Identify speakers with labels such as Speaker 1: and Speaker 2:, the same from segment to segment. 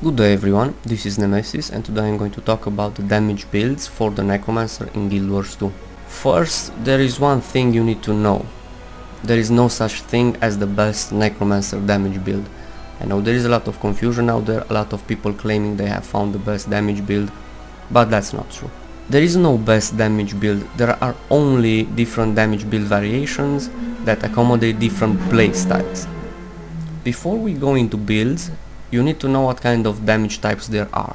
Speaker 1: Good day everyone, this is Nemesis and today I'm going to talk about the damage builds for the Necromancer in Guild Wars 2. First, there is one thing you need to know. There is no such thing as the best Necromancer damage build. I know there is a lot of confusion out there, a lot of people claiming they have found the best damage build, but that's not true. There is no best damage build, there are only different damage build variations that accommodate different playstyles. Before we go into builds, you need to know what kind of damage types there are.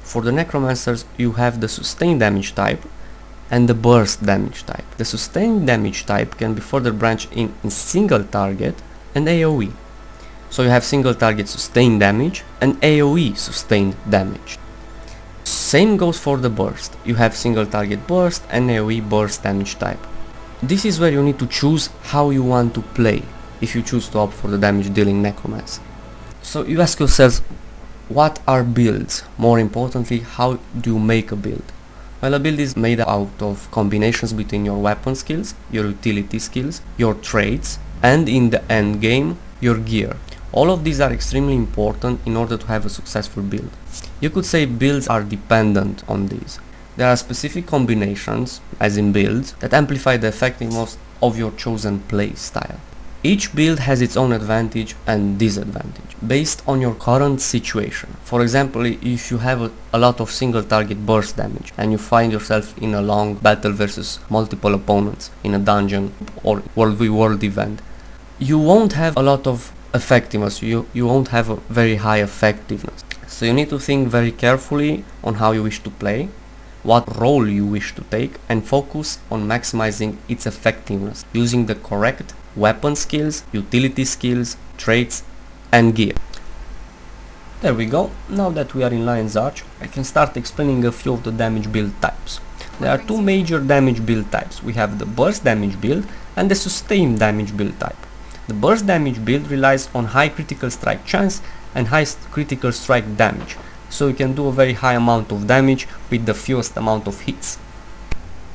Speaker 1: For the Necromancers you have the sustain damage type and the burst damage type. The sustain damage type can be further branched in single target and AoE. So you have single target sustained damage and AoE sustained damage. Same goes for the burst. You have single target burst and AoE burst damage type. This is where you need to choose how you want to play if you choose to opt for the damage dealing Necromancer. So you ask yourself, what are builds? More importantly, how do you make a build? Well, a build is made out of combinations between your weapon skills, your utility skills, your traits, and in the end game, your gear. All of these are extremely important in order to have a successful build. You could say builds are dependent on these. There are specific combinations, as in builds, that amplify the effectiveness of your chosen play style. Each build has its own advantage and disadvantage based on your current situation. For example, if you have a lot of single target burst damage and you find yourself in a long battle versus multiple opponents in a dungeon or World v World event, you won't have a lot of effectiveness, you won't have a very high effectiveness. So you need to think very carefully on how you wish to play, what role you wish to take, and focus on maximizing its effectiveness using the correct weapon skills, utility skills, traits and gear. There we go. Now that we are in Lion's Arch, I can start explaining a few of the damage build types. There are two major damage build types. We have the burst damage build and the sustain damage build type. The burst damage build relies on high critical strike chance and high critical strike damage, so you can do a very high amount of damage with the fewest amount of hits.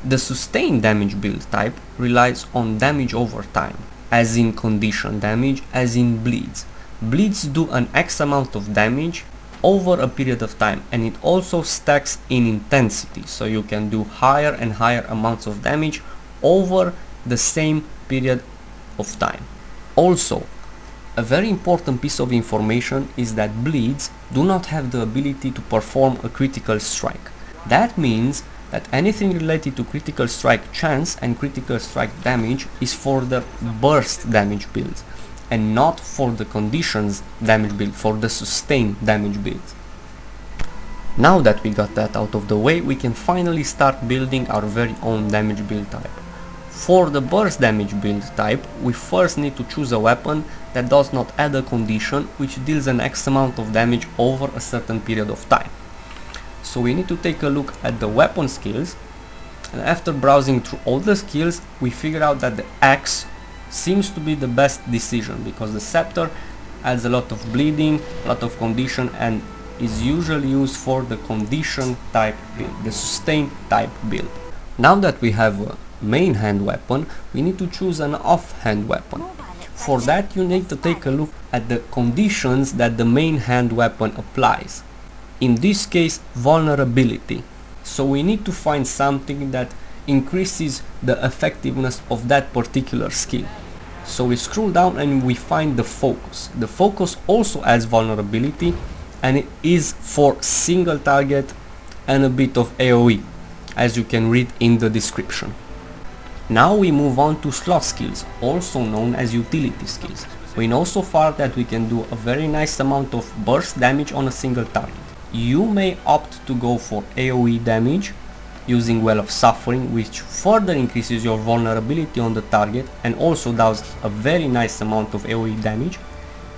Speaker 1: The sustain damage build type relies on damage over time, as in condition damage, as in bleeds. Bleeds do an X amount of damage over a period of time, and it also stacks in intensity, so you can do higher and higher amounts of damage over the same period of time. Also, a very important piece of information is that bleeds do not have the ability to perform a critical strike. That means that anything related to critical strike chance and critical strike damage is for the burst damage builds and not for the conditions damage build, for the sustain damage builds. Now that we got that out of the way, we can finally start building our very own damage build type. For the burst damage build type, we first need to choose a weapon that does not add a condition which deals an X amount of damage over a certain period of time. So we need to take a look at the weapon skills, and after browsing through all the skills we figure out that the axe seems to be the best decision because the scepter adds a lot of bleeding, a lot of condition, and is usually used for the condition type build, the sustain type build. Now that we have a main hand weapon, we need to choose an offhand weapon. For that you need to take a look at the conditions that the main hand weapon applies. In this case, vulnerability. So we need to find something that increases the effectiveness of that particular skill. So we scroll down and we find the focus. The focus also adds vulnerability, and it is for single target and a bit of AoE, as you can read in the description. Now we move on to slot skills, also known as utility skills. We know so far that we can do a very nice amount of burst damage on a single target. You may opt to go for AoE damage using Well of Suffering, which further increases your vulnerability on the target and also does a very nice amount of AoE damage.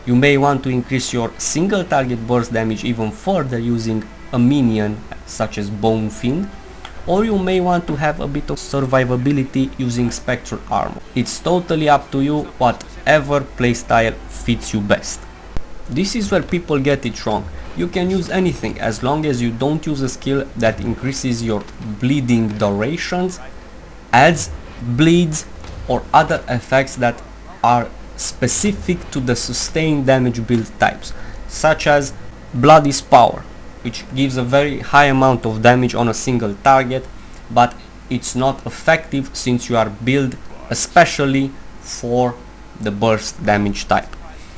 Speaker 1: You may want to increase your single target burst damage even further using a minion such as Bone Fiend, or you may want to have a bit of survivability using Spectral Armor. It's totally up to you, whatever playstyle fits you best. This is where people get it wrong. You can use anything as long as you don't use a skill that increases your bleeding durations, adds bleeds, or other effects that are specific to the sustained damage build types, such as Blood is power, which gives a very high amount of damage on a single target, but it's not effective since you are built especially for the burst damage type.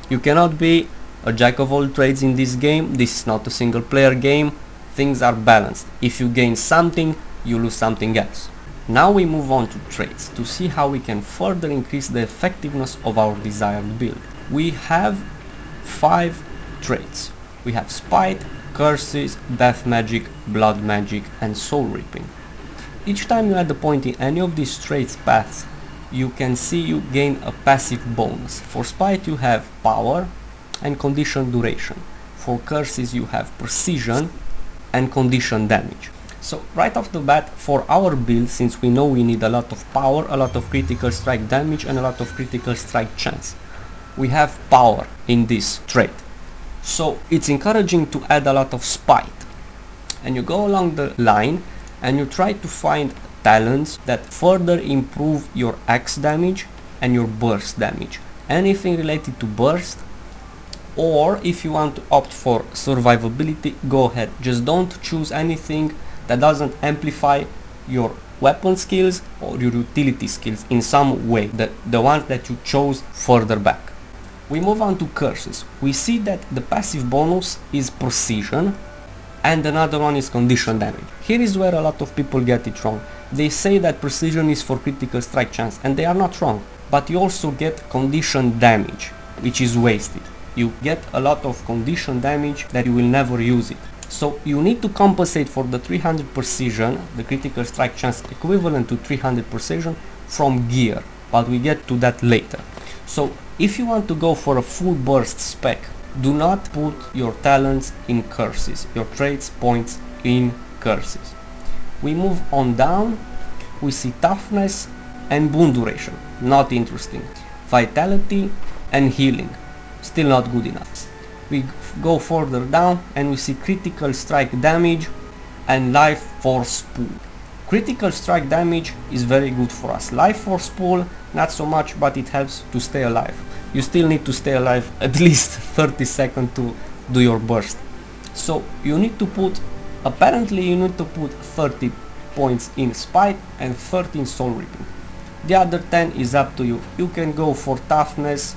Speaker 1: You cannot be a jack of all trades in this game. This is not a single player game. Things are balanced. If you gain something, you lose something else. Now we move on to traits to see how we can further increase the effectiveness of our desired build. We have 5 traits. We have Spite, Curses, Death Magic, Blood Magic and Soul Reaping. Each time you add a point in any of these traits paths, you can see you gain a passive bonus. For Spite you have Power and Condition Duration. For Curses you have Precision and Condition Damage. So right off the bat, for our build, since we know we need a lot of power, a lot of critical strike damage and a lot of critical strike chance, we have power in this trait. So it's encouraging to add a lot of Spite. And you go along the line and you try to find talents that further improve your axe damage and your burst damage. Anything related to burst, or if you want to opt for survivability, go ahead. Just don't choose anything that doesn't amplify your weapon skills or your utility skills in some way, the ones that you chose further back. We move on to curses. We see that the passive bonus is precision and another one is condition damage. Here is where a lot of people get it wrong. They say that precision is for critical strike chance, and they are not wrong, but you also get condition damage, which is wasted. You get a lot of condition damage that you will never use it. So you need to compensate for the 300 precision, the critical strike chance equivalent to 300 precision, from gear, but we get to that later. So if you want to go for a full burst spec, do not put your talents in curses, your traits points in curses. We move on down, we see toughness and wound duration, not interesting. Vitality and healing, still not good enough. We go further down and we see critical strike damage and life force pool. Critical strike damage is very good for us. Life force pool, not so much, but it helps to stay alive. You still need to stay alive at least 30 seconds to do your burst. So you need to put, apparently you need to put 30 points in Spite and 30 in Soul Reaping. The other 10 is up to you. You can go for toughness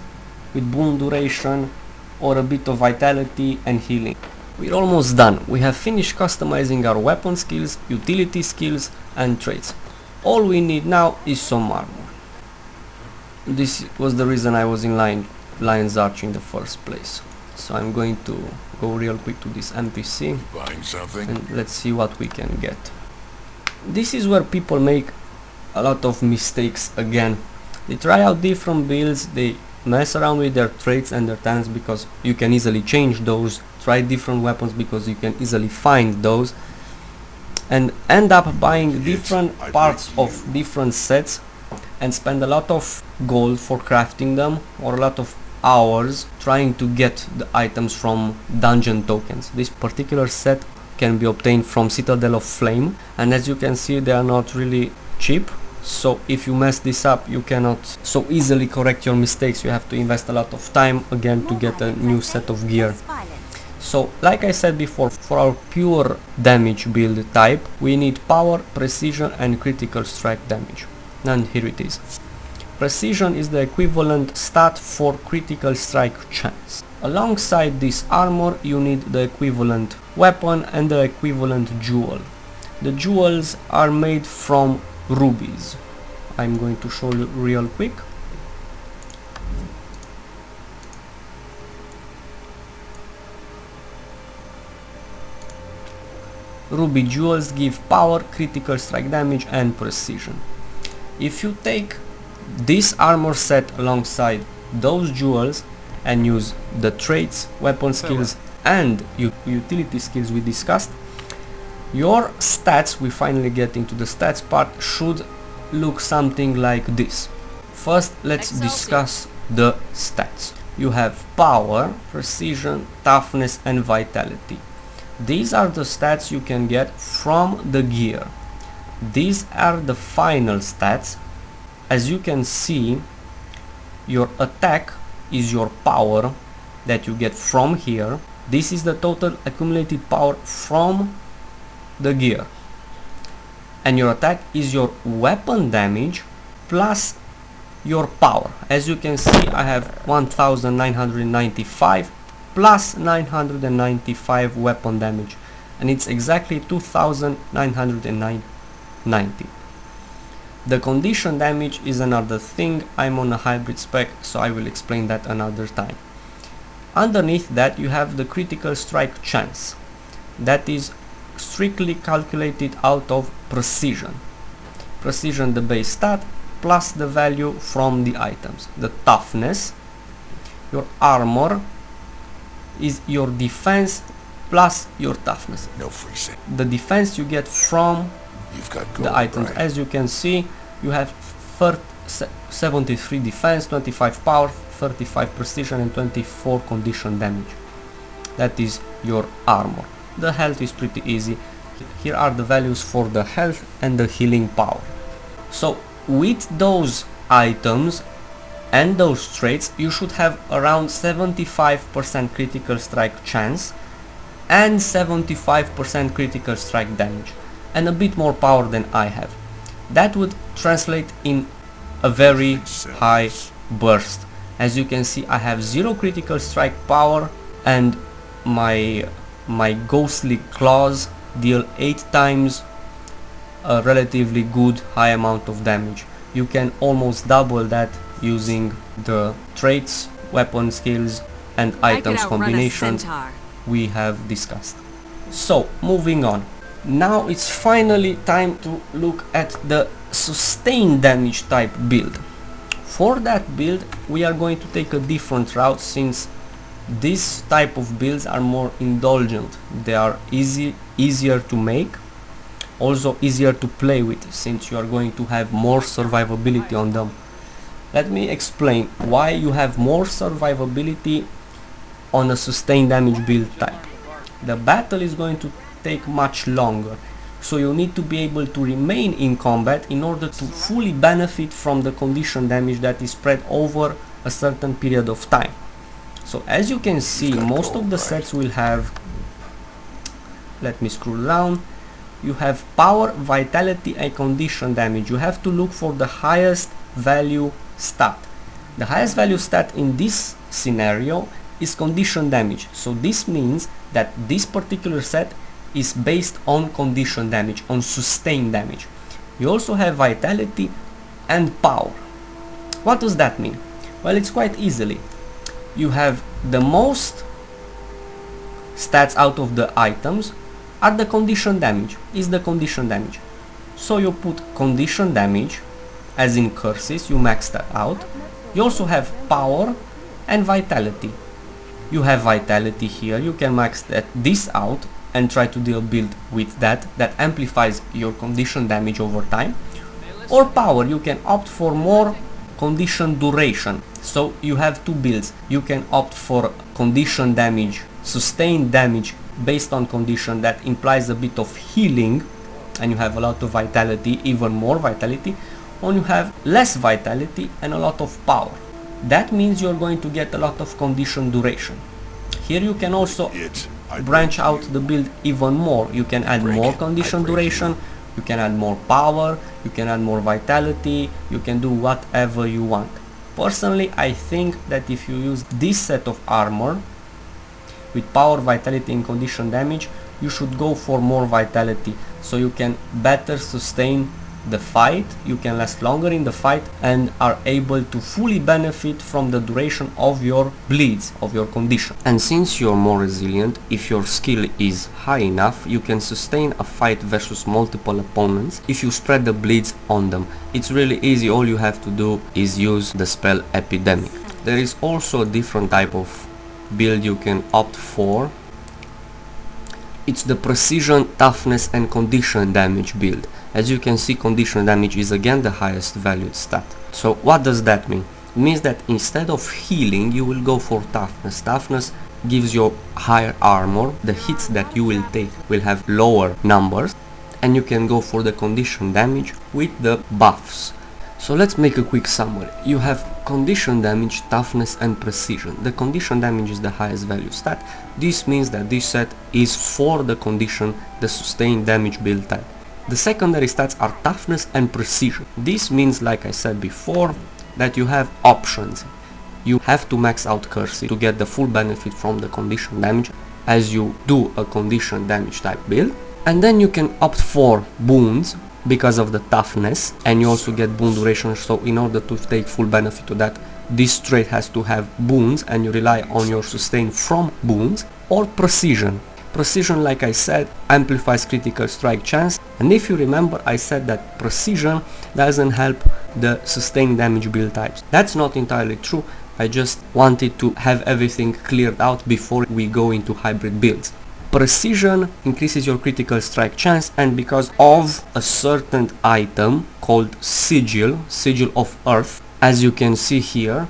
Speaker 1: with wound duration or a bit of vitality and healing. We're almost done. We have finished customizing our weapon skills, utility skills and traits. All we need now is some armor. This was the reason I was in Lion's Arch in the first place. So I'm going to go real quick to this NPC and let's see what we can get. This is where people make a lot of mistakes again. They try out different builds, they mess around with their traits and their talents because you can easily change those, try different weapons because you can easily find those, and end up buying different parts of different sets and spend a lot of gold for crafting them or a lot of hours trying to get the items from dungeon tokens. This particular set can be obtained from Citadel of Flame, and as you can see they are not really cheap. So if you mess this up, you cannot so easily correct your mistakes. You have to invest a lot of time again to get a new set of gear. So like I said before, for our pure damage build type, we need power, precision and critical strike damage. And here it is. Precision is the equivalent stat for critical strike chance. Alongside this armor, you need the equivalent weapon and the equivalent jewel. The jewels are made from rubies. I'm going to show you real quick. Ruby jewels give power, critical strike damage and precision. If you take this armor set alongside those jewels and use the traits, weapon skills and utility skills we discussed, your stats, we finally get into the stats part, should look something like this. First, let's discuss the stats. You have power, precision, toughness and vitality. These are the stats you can get from the gear. These are the final stats. As you can see, your attack is your power that you get from here. This is the total accumulated power from the gear. And your attack is your weapon damage plus your power. As you can see, I have 1995 plus 995 weapon damage, and it's exactly 2990. The condition damage is another thing. I'm on a hybrid spec, so I will explain that another time. Underneath that you have the critical strike chance. That is strictly calculated out of precision. Precision, the base stat, plus the value from the items. The toughness, your armor, is your defense plus your toughness.
Speaker 2: No free set.
Speaker 1: The defense you get from the items. Right? As you can see, you have 73 defense, 25 power, 35 precision and 24 condition damage. That is your armor. The health is pretty easy. Here are the values for the health and the healing power. So with those items and those traits, you should have around 75% critical strike chance and 75% critical strike damage, and a bit more power than I have. That would translate in a very high burst. As you can see, I have 0 critical strike power, and my ghostly claws deal 8 times a relatively good high amount of damage. You can almost double that using the traits, weapon skills and items combinations we have discussed. So moving on, now it's finally time to look at the sustained damage type build. For that build we are going to take a different route, since this type of builds are more indulgent. They are easier to make, also easier to play with, since you are going to have more survivability on them. Let me explain why you have more survivability on a sustained damage build type. The battle is going to take much longer, so you need to be able to remain in combat in order to fully benefit from the condition damage that is spread over a certain period of time. So as you can see, most of the sets will have, let me scroll down, you have power, vitality and condition damage. You have to look for the highest value stat. The highest value stat in this scenario is condition damage. So this means that this particular set is based on condition damage, on sustained damage. You also have vitality and power. What does that mean? Well, it's quite easily. You have the most stats out of the items are the condition damage, is the condition damage. So you put condition damage, as in curses, you max that out. You also have power and vitality. You have vitality here, you can max this out and try to deal build with that amplifies your condition damage over time. Or power, you can opt for more condition duration. So you have two builds. You can opt for condition damage, sustained damage based on condition that implies a bit of healing and you have a lot of vitality, even more vitality, or you have less vitality and a lot of power. That means you're going to get a lot of condition duration. Here you can also branch out the build even more. You can add more condition duration, you can add more power, you can add more vitality, you can do whatever you want. Personally, I think that if you use this set of armor with power, vitality and condition damage, you should go for more vitality, so you can better sustain the fight, you can last longer in the fight and are able to fully benefit from the duration of your bleeds, of your condition. And since you're more resilient, if your skill is high enough, you can sustain a fight versus multiple opponents if you spread the bleeds on them. It's really easy, all you have to do is use the spell Epidemic. There is also a different type of build you can opt for. It's the precision, toughness and condition damage build. As you can see, condition damage is again the highest valued stat. So what does that mean? It means that instead of healing you will go for toughness. Toughness gives you higher armor, the hits that you will take will have lower numbers, and you can go for the condition damage with the buffs. So let's make a quick summary. You have condition damage, toughness and precision. The condition damage is the highest value stat. This means that this set is for the condition, the sustained damage build type. The secondary stats are toughness and precision. This means, like I said before, that you have options. You have to max out curses to get the full benefit from the condition damage as you do a condition damage type build. And then you can opt for boons because of the toughness, and you also get boon duration, so in order to take full benefit to that, this trait has to have boons and you rely on your sustain from boons. Or precision. Precision, like I said, amplifies critical strike chance, and if you remember, I said that precision doesn't help the sustained damage build types. That's not entirely true. I just wanted to have everything cleared out before we go into hybrid builds. Precision increases your critical strike chance, and because of a certain item called sigil of earth, as you can see here,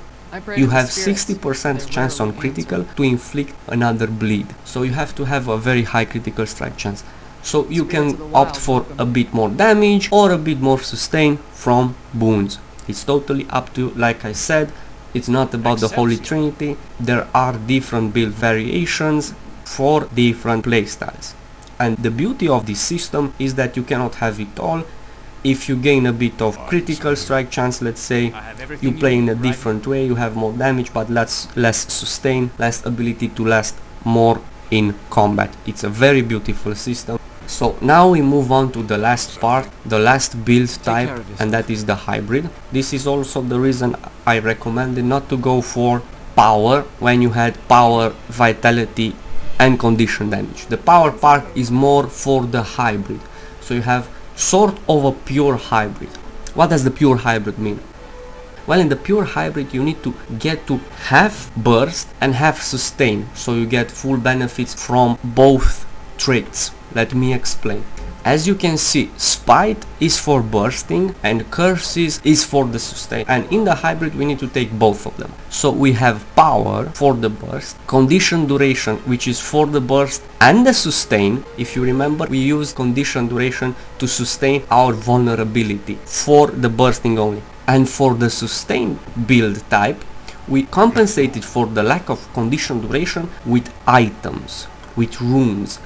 Speaker 1: you have 60% chance on critical to inflict another bleed. So you have to have a very high critical strike chance. So you can opt for a bit more damage or a bit more sustain from boons. It's totally up to you. Like I said, it's not about the Holy Trinity. There are different build variations for different playstyles. And the beauty of this system is that you cannot have it all. If you gain a bit of critical strike chance, let's say, you play in a different way, you have more damage but less sustain, less ability to last more in combat. It's a very beautiful system. So now we move on to the last part, the last build type, and that is the hybrid. This is also the reason I recommended not to go for power when you had power, vitality and condition damage. The power part is more for the hybrid. So you have sort of a pure hybrid. What does the pure hybrid mean? Well, in the pure hybrid you need to get to half burst and half sustain, so you get full benefits from both traits. Let me explain. As you can see, spite is for bursting and curses is for the sustain, and in the hybrid we need to take both of them. So we have power for the burst, condition duration which is for the burst and the sustain. If you remember, we used condition duration to sustain our vulnerability for the bursting only, and for the sustain build type we compensated for the lack of condition duration with items, with runes.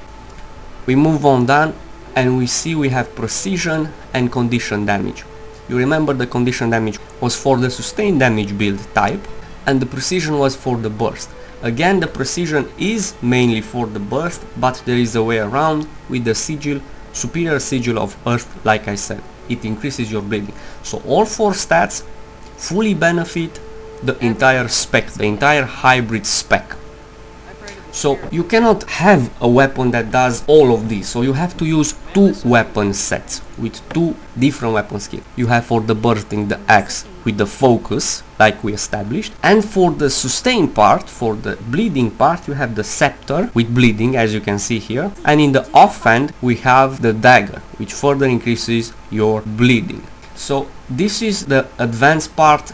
Speaker 1: We move on down and we see we have precision and condition damage. You remember the condition damage was for the sustained damage build type and the precision was for the burst. Again, the precision is mainly for the burst, but there is a way around with the sigil, superior sigil of earth. Like I said, it increases your bleeding. So all four stats fully benefit the entire spec, the entire hybrid spec. So you cannot have a weapon that does all of these, so you have to use two weapon sets with two different weapon skills. You have for the bursting the axe with the focus, like we established, and for the sustain part, for the bleeding part, you have the scepter with bleeding, as you can see here, and in the offhand we have the dagger, which further increases your bleeding. So this is the advanced part.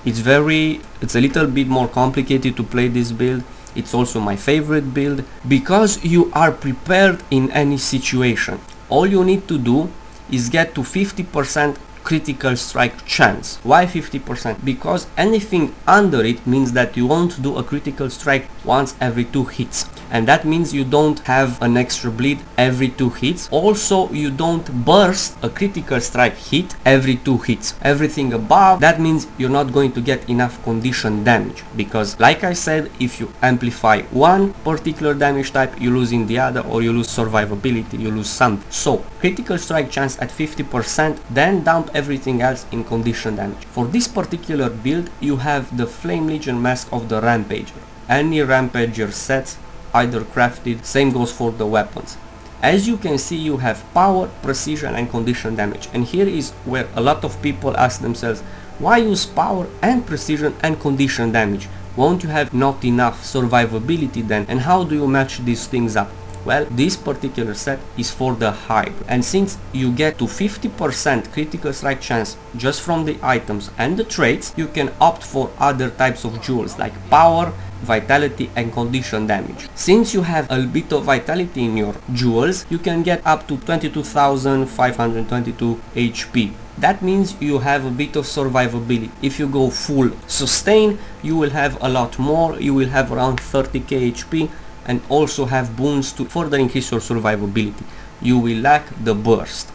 Speaker 1: It's a little bit more complicated to play this build. It's also my favorite build because you are prepared in any situation. All you need to do is get to 50% critical strike chance. Why 50%? Because anything under it means that you won't do a critical strike once every 2 hits, and that means you don't have an extra bleed every 2 hits. Also, you don't burst a critical strike hit every 2 hits. Everything above that means you're not going to get enough condition damage, because like I said, if you amplify one particular damage type, you lose in the other, or you lose survivability, you lose something. So critical strike chance at 50%, then dump everything else in condition damage. For this particular build you have the Flame Legion Mask of the Rampager. Any Rampager sets either crafted, same goes for the weapons. As you can see, you have power, precision and condition damage, and here is where a lot of people ask themselves, why use power and precision and condition damage? Won't you have not enough survivability then, and how do you match these things up? Well, this particular set is for the hybrid, and since you get to 50% critical strike chance just from the items and the traits, you can opt for other types of jewels like power, vitality and condition damage. Since you have a bit of vitality in your jewels, you can get up to 22,522 HP. That means you have a bit of survivability. If you go full sustain, you will have a lot more, you will have around 30k HP and also have boons to further increase your survivability. You will lack the burst.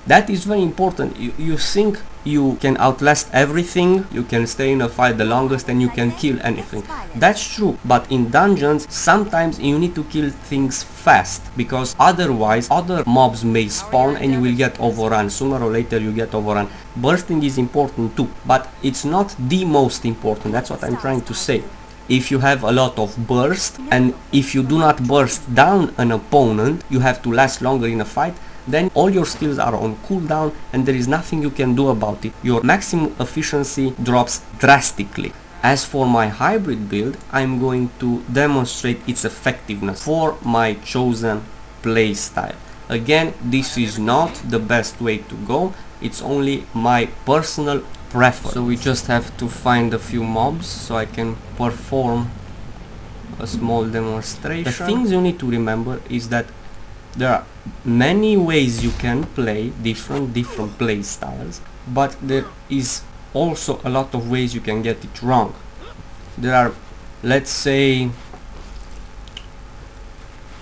Speaker 1: That is very important. You think you can outlast everything, you can stay in a fight the longest and you can kill anything. That's true, but in dungeons sometimes you need to kill things fast, because otherwise other mobs may spawn and you will get overrun. Sooner or later you get overrun. Bursting is important too, but it's not the most important. That's what I'm trying to say. If you have a lot of burst and if you do not burst down an opponent, you have to last longer in a fight, then all your skills are on cooldown and there is nothing you can do about it. Your maximum efficiency drops drastically. As for my hybrid build, I'm going to demonstrate its effectiveness for my chosen playstyle. Again, this is not the best way to go, it's only my personal preference. So we just have to find a few mobs so I can perform a small demonstration. The things you need to remember is that there are many ways you can play different play styles, but there is also a lot of ways you can get it wrong. There are, let's say,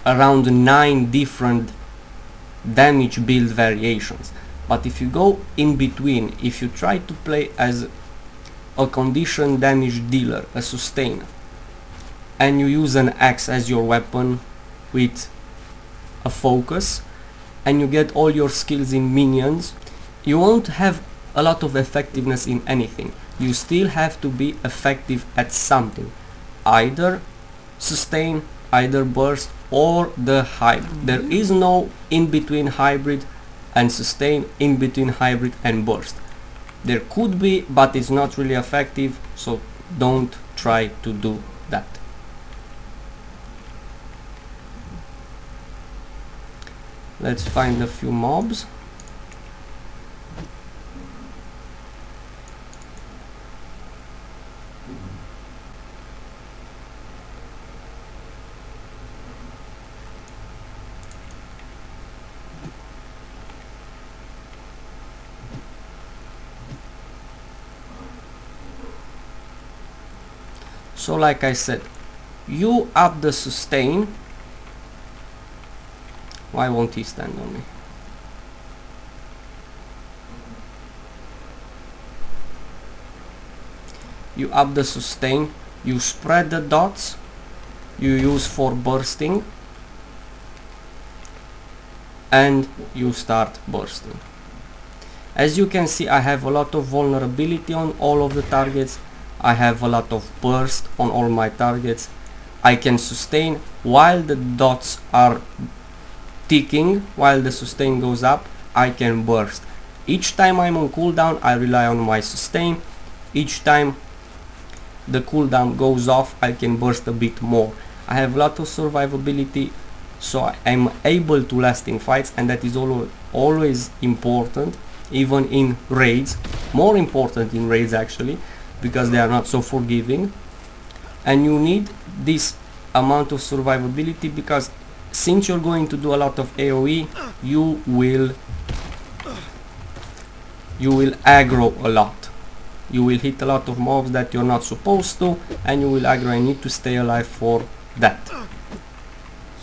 Speaker 1: around 9 different damage build variations, but if you go in between, if you try to play as a condition damage dealer, a sustainer, and you use an axe as your weapon with a focus, and you get all your skills in minions, you won't have a lot of effectiveness in anything. You still have to be effective at something, either sustain, either burst, or the hybrid. There is no in between hybrid and sustain, in between hybrid and burst. There could be, but it's not really effective, so don't try to do that. Let's find a few mobs. So like I said, you up the sustain. Why won't he stand on me? You up the sustain, you spread the dots, you use for bursting, and you start bursting. As you can see, I have a lot of vulnerability on all of the targets. I have a lot of burst on all my targets. I can sustain while the dots are ticking, while the sustain goes up. I can burst. Each time I'm on cooldown, I rely on my sustain. Each time the cooldown goes off, I can burst a bit more. I have a lot of survivability, so I'm able to last in fights, and that is always important, even in raids. More important in raids actually, because they are not so forgiving. And you need this amount of survivability, because since you're going to do a lot of AoE, you will aggro a lot. You will hit a lot of mobs that you're not supposed to, and you will aggro and need to stay alive for that.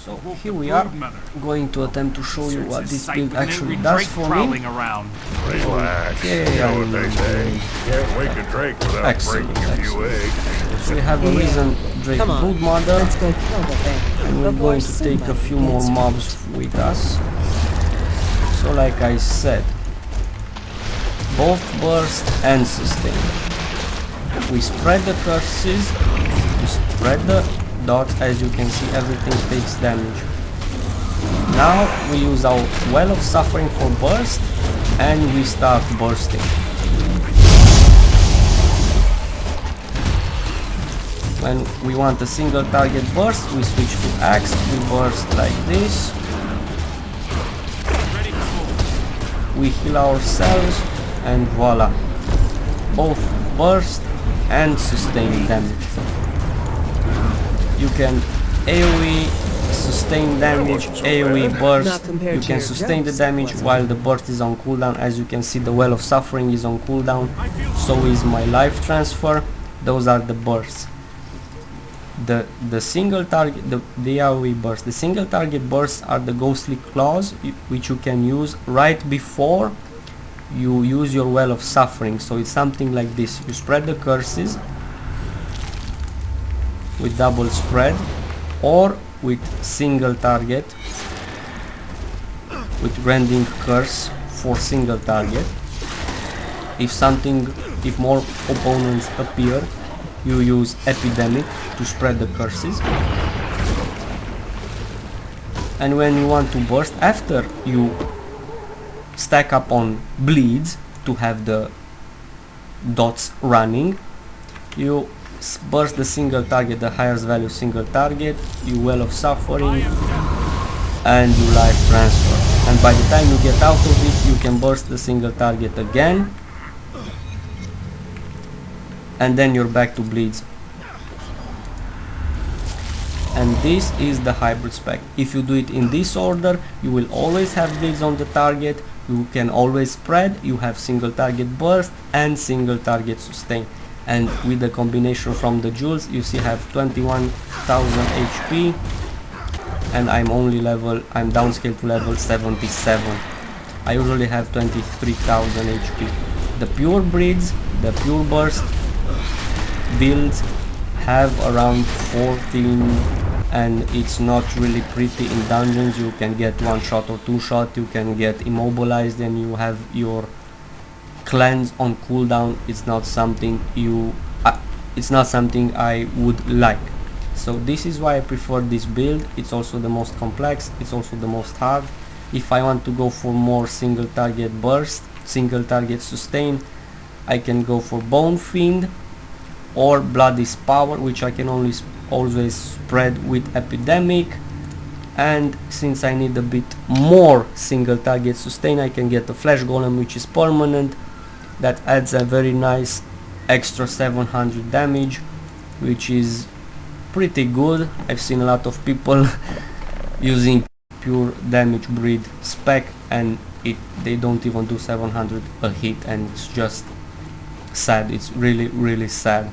Speaker 1: So here we are, going to attempt to show you what this build actually does for me. Excellent. So we have a Risen Drake Brood Mother, and we're going to take a few more mobs with us. So like I said, both burst and sustain. We spread the curses, we spread the dots. As you can see, everything takes damage. Now we use our Well of Suffering for burst, and we start bursting. When we want a single target burst, we switch to axe, we burst like this. We heal ourselves, and voila, both burst and sustain damage. You can AoE sustain damage, AoE burst. You can sustain the damage while the burst is on cooldown. As you can see, the Well of Suffering is on cooldown, so is my life transfer. Those are the bursts. The single target, the AoE burst, the single target bursts are the ghostly claws, which you can use right before you use your Well of Suffering. So it's something like this: you spread the curses with double spread, or with single target, with rending curse for single target. If more opponents appear, you use epidemic to spread the curses. And when you want to burst, after you stack up on bleeds to have the dots running, you burst the single target, the highest value single target, you Well of Suffering, and you life transfer. And by the time you get out of it, you can burst the single target again, and then you're back to bleeds. And this is the hybrid spec. If you do it in this order, you will always have bleeds on the target, you can always spread, you have single target burst and single target sustain. And with the combination from the jewels, you see I have 21,000 HP, and I'm downscaled to level 77. I usually have 23,000 HP. The pure breeds, the pure burst builds have around 14, and it's not really pretty in dungeons. You can get one shot or two shot, you can get immobilized, and you have your cleanse on cooldown. It's not something I would like. So this is why I prefer this build. It's also the most complex, it's also the most hard. If I want to go for more single target burst, single target sustain, I can go for Bone Fiend or Bloody's Power, which I can always spread with Epidemic. And since I need a bit more single target sustain, I can get a Flesh Golem, which is permanent, that adds a very nice extra 700 damage, which is pretty good. I've seen a lot of people using pure damage breed spec, and they don't even do 700 a hit, and it's just sad. It's really sad.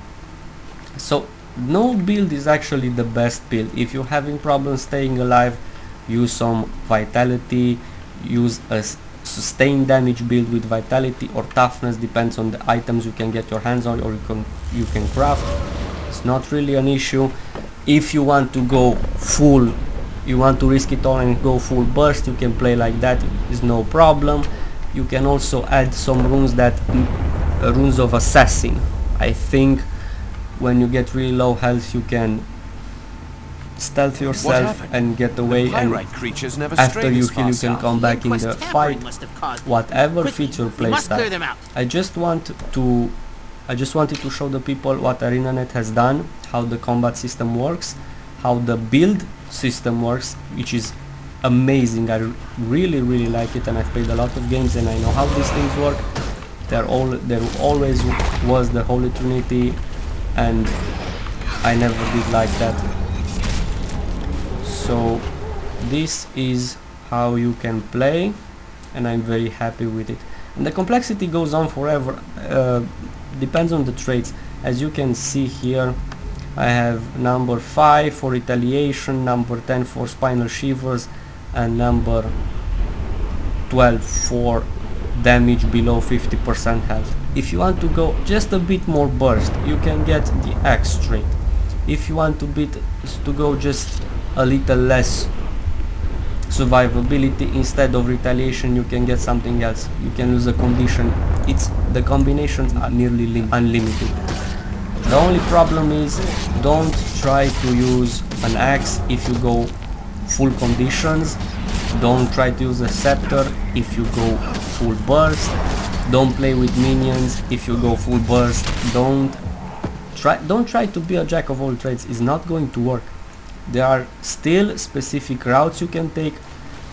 Speaker 1: So no build is actually the best build. If you're having problems staying alive, use some vitality, use a sustained damage build with vitality or toughness, depends on the items you can get your hands on or you can craft. It's not really an issue. If you want to go full, you want to risk it all and go full burst, you can play like that, is no problem. You can also add some runes, runes of assassin. I think when you get really low health, you can stealth yourself and get away, and after you heal you can come back in the fight. Whatever fits your playstyle. I just wanted to show the people what ArenaNet has done, how the combat system works, how the build system works, which is amazing. I really like it, and I've played a lot of games and I know how these things work. There always was the Holy Trinity, and I never did like that. So this is how you can play, and I'm very happy with it. And the complexity goes on forever, depends on the traits. As you can see here, I have number 5 for retaliation, number 10 for spinal shivers, and number 12 for damage below 50% health. If you want to go just a bit more burst, you can get the Axe trait. If you want to go just a little less survivability, instead of retaliation you can get something else. You can use a condition. The combinations are nearly unlimited. The only problem is, don't try to use an axe if you go full conditions. Don't try to use a scepter if you go full burst. Don't play with minions if you go full burst. Don't try to be a jack of all trades. It's not going to work. There are still specific routes you can take.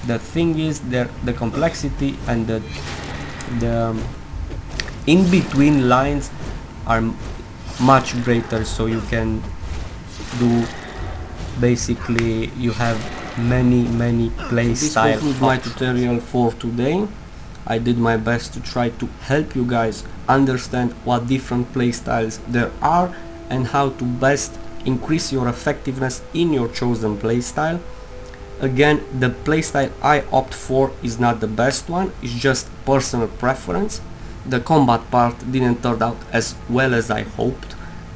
Speaker 1: The thing is, the complexity and the in-between lines are much greater, so you can do, basically you have many playstyle. This concludes my tutorial for today. I did my best to try to help you guys understand what different playstyles there are and how to best increase your effectiveness in your chosen playstyle. Again, the playstyle I opt for is not the best one, it's just personal preference. The combat part didn't turn out as well as I hoped.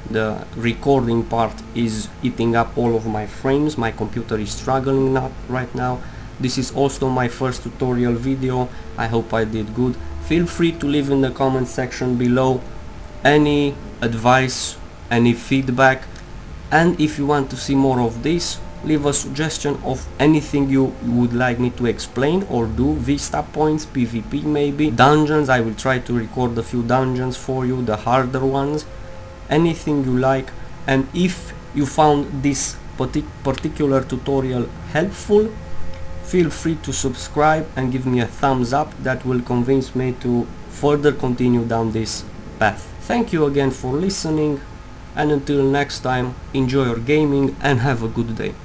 Speaker 1: The recording part is eating up all of my frames, my computer is struggling right now. This is also my first tutorial video, I hope I did good. Feel free to leave in the comment section below any advice, any feedback, and if you want to see more of this, leave a suggestion of anything you would like me to explain or do. Vista points, PvP maybe, dungeons, I will try to record a few dungeons for you, the harder ones, anything you like. And if you found this particular tutorial helpful, feel free to subscribe and give me a thumbs up, that will convince me to further continue down this path. Thank you again for listening, and until next time, enjoy your gaming and have a good day.